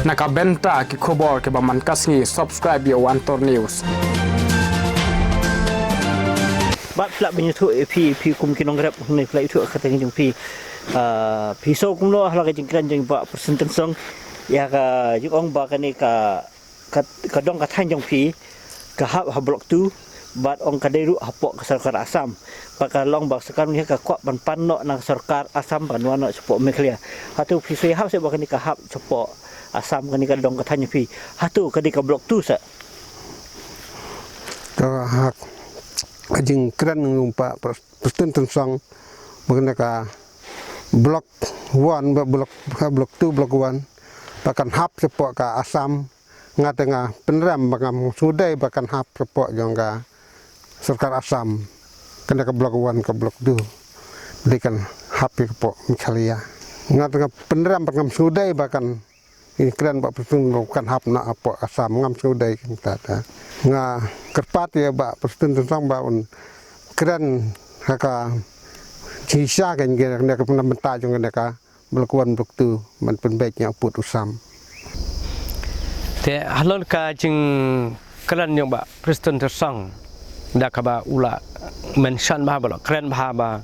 nakabenta ki khobor ke baman kasngi subscribe yo Antor News. Bat flak benyu pi kum kinong grab ne flak itu kata jeng pi so kum lo hala jeng kran jeng ba persenten song ya ka jeng ong ba kani ka dong ka than jeng pi ka ha blok tu bat ong ka deru hapok ke sarkar Asam baka long ba sekarang ni ka kwak ban pan no nang sarkar Asam ban wana support meklia hatu pi se ha se ba kani ka hap support Asam kani ka dong ka than pi hatu kani ka blok tu sa ka hak ajing kran ngumpa persenten song mengenai ka blok 1 blok 2 blok 1 bahkan hap support ka Asam ngatengah peneram bahkan sudai bahkan hap support jong ka Sarkar Asam kena ke blok 1 ke blok 2 berikan HP ke pok Mikalia ngatengah peneram bahkan sudai bahkan ini keren pak presiden bukan hap nak apa Asam ngam sudai kita nga kerpat ya pak presiden tentang baun keren haka cisa kan kena ke penamenta jong kena ka blok 1 blok 2 man penbaiknya put Usam te halon ka jing keren yang pak presiden tersang dak ba ula mention ba blok keren ba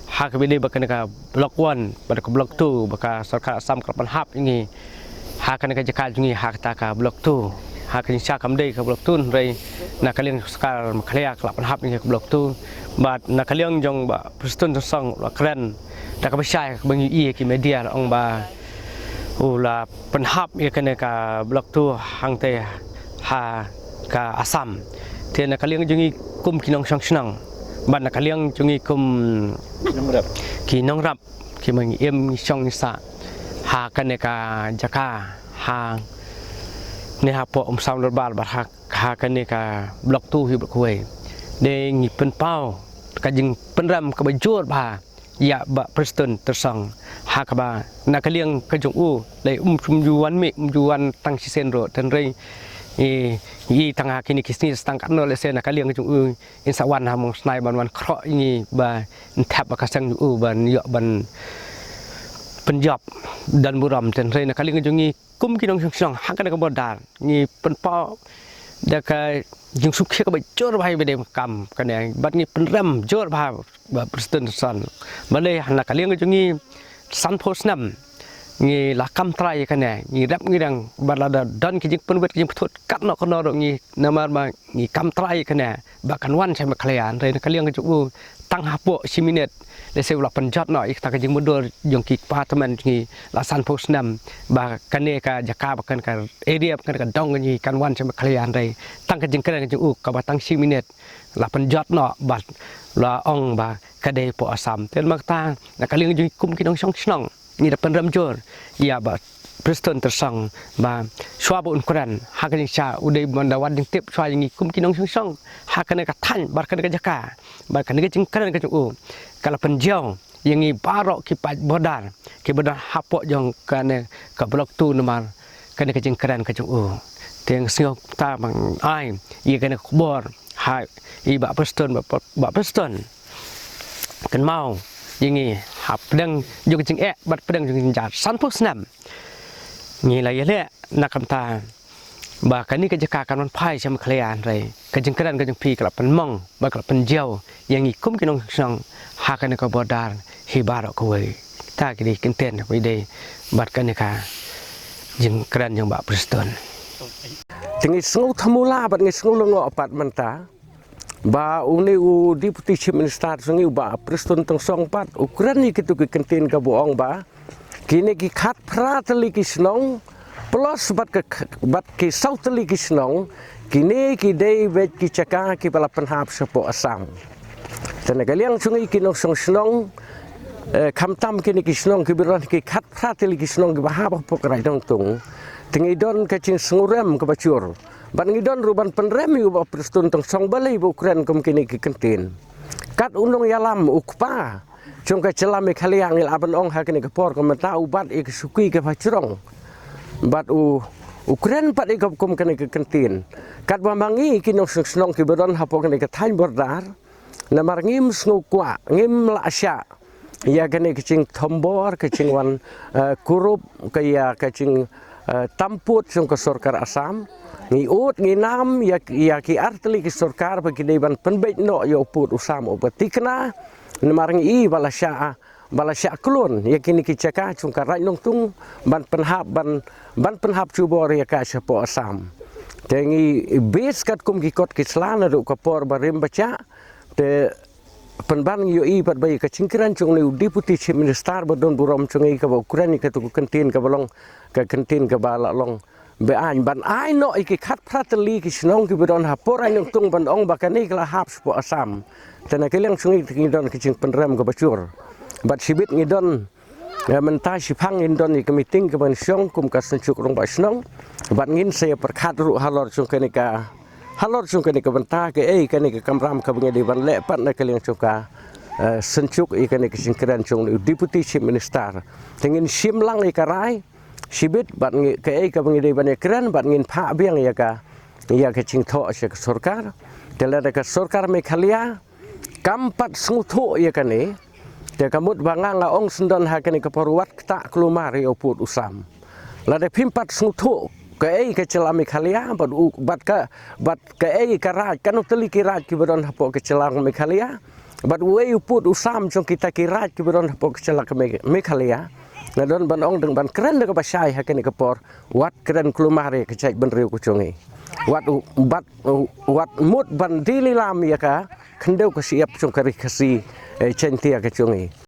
hak bini bakan ka blok 1 pada ke blok 2 baka Sarkar Asam kerpan hap ini hak kan ka jakal jungi hak ta ka blok 2 hak ni sya kam dei ka blok 2 rei na kalian sekal maklia kerpan hap ini ke blok 2 bat na kalian jong ba presiden tersang ula keren dak ka besai bangi i ki media ong ba ula penhap ya kan ka blok 2 hang te ha ka Asam tian na kalian jungi kum kinong sang senang ban na kalian jungi kum kinong rap ki mang em song sa ha kan ka jaka ha ne ha po sam lor bal ba ha kan ka blok 2 hi blok kuai de ngi pen pau ka jing penram ka bajur ba ya ba presiden tersang ha ka ba na kalian ka jung u le chum juan me juan tang si sen ro tan rei i tangah kini kisni stang kan le se na kaliang jung insa wan ha mong snai ban wan kro ini ba tap ba kasang u ban yo ban penjab dan buram ten re na kaliang jungi kum kinong sang ha kan ka bodar ni penpa da ka jung sukhe ka ba jor bai be de kam kan ya bat ni penram jor ba presiden san ba le na kaliang jungi san posnam ni lakam trai kan ya ni rap ni dang balada dan ki jing penwet ki jing putut kat no kono ro ni namar ma ni kam trai kan ya bakan wan sai ma kalian re kalian ke ju tang hapo siminet le se ula penjat no ik ta ka jing mundur jong ki department ni la san posnam ba kan ne ka jaka bakan ka area kan ka dong ni kan wan sai ma kalian re tang ka jing kan ju ka ba tang siminet la penjat no ba la ong ba ka de po Asam ten mak ta na kalian ju kum ki dong song snong ni dapat ramjur ya ba presiden tersang ba swab ukuran hakan sya udai bandawan ding tip swab ni kum kinong song hakan ka than bar kan ka jaka bar kan ka jingkan ka u kala penjau yang ni barok ki pat bodar ki bodar hapok jong kan ka blok 2 nomor kan ka jingkan ka u teng sio ta bang ai ye kan khobor ha i ba presiden ba presiden kan mau yang ni hap pedang jung jing bat pedang jung jat san posnam ni la yele nakam ta ba kan ni ka jaka kan pai sam khlean re ka jing kran ka jing pi kala pen mong ba kala pen jau yang ni kum kinong sang ha kan ka bodar hi baro ko we ta ki di kenten we de bat kan ka jing kran jung ba presiden tingi sngu thamula bat ngi sngu lo pat manta ba uni u deputy chief minister sungi ba presiden tong song pat ukuran ni kitu ki kentin ka buong ba kini ki khat pratali ki snong plus bat ki sautali ki snong kini ki dei vet ki chaka ki bala penhap sepo Asam tenagaliang sungi ki no song snong kamtam kini ki snong ki biran ki khat pratali ki snong ki ba ha pok rai dong tung tingi don ka chin snguram ka bacur ban ngidon ruban penremi ba presiden tong song balai bu kren kum kini ki kentin kat unong yalam ukpa chung ka celame khaliang il aban ong ha kini ka por ka mata ubat ik sukui ka bacurong bat ukren pat ik kum kini ki kentin kat bamangi kino snong ki bodon ha po kini ka thain bordar namar ngim sngu kwa ngim la sya ya kini kicing tombor kicing wan kurup kaya kicing tamput sung ke Sorkar Assam ngi ut ngi nam ya ki artli ki Sorkar bagi deban penbet no ya uput usam obatikna nemarang I balasya klon ya kini ki caka chung ka rai nong tung ban penhap cubor ya ka sepo Assam tengi base kat kum ki kot ki slana ru ka por barim baca te penban yo I pat bayi ka cingkiran chung ni deputy chief minister badon burom chung I ka ukuran ni ka tu kentin ka balong ka kentin ka bala long be an ban ai no ki khat prateli ki snong ki badon ha por ai nong tung ban ong bakani kala hap sepo Assam tena keleng chung I ki don ki cing penrem ka bacur bat sibit ngi don mentai sipang in don ni meeting ke ban syong kum ka sencuk rong ba snong bat ngin saya perkhat ru halor chung ke ni ka halor chung ke ni ka banta ke ke ni ka kamram ka bngi ban le pat na keleng chung ka sencuk ke ni ka singkran chung deputy chief minister tengin simlang I ka rai sibit bat ngi ke ka bngi ban kran bat ngin pha biang ya ka cing tho se ka Sorkar tela ka Sorkar Meghalaya kampat sngutho ya ka ni te kamut banga nga ong sendon ha kani kaporwat tak klumari oput usam lade pimpat sungtu ke cela Meghalaya bat ka ka raj kanu teli ki raj ki badon hapo ke cela Meghalaya bat we uput usam jong kita ki raj ki badon hapo ke cela Meghalaya ngadon ban ong deng ban keren de ka basai ha kani kapor wat keren klumari ke cai ban riu ku chongi wat mut ban dili lam ya ka kendeu ka siap jong kari kasi centia ke chongi